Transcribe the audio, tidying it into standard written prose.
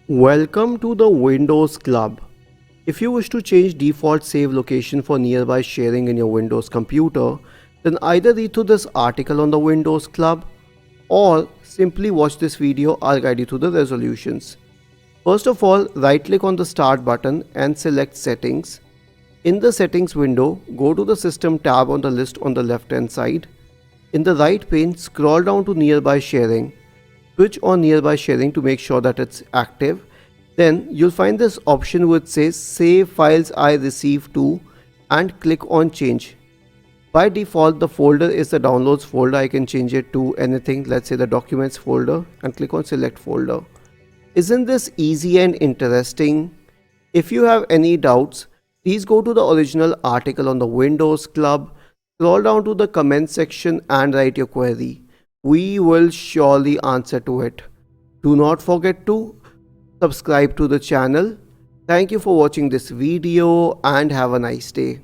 Welcome to the Windows Club. If you wish to change default save location for nearby sharing in your Windows computer, then either read through this article on the Windows Club or simply watch this video. I'll guide you through the resolutions. First of all, right click on the Start button and select Settings. In the Settings window, go to the System tab on the list on the left hand side. In the right pane, scroll down to Nearby Sharing. Switch on Nearby Sharing to make sure that it's active. Then you'll find this option which says Save Files I Receive To and click on Change. By default, the folder is the Downloads folder. I can change it to anything, let's say the Documents folder, and click on Select Folder. Isn't this easy and interesting? If you have any doubts, please go to the original article on the Windows Club, scroll down to the comment section and write your query. We will surely answer to it. Do not forget to subscribe to the channel. Thank you for watching this video and have a nice day.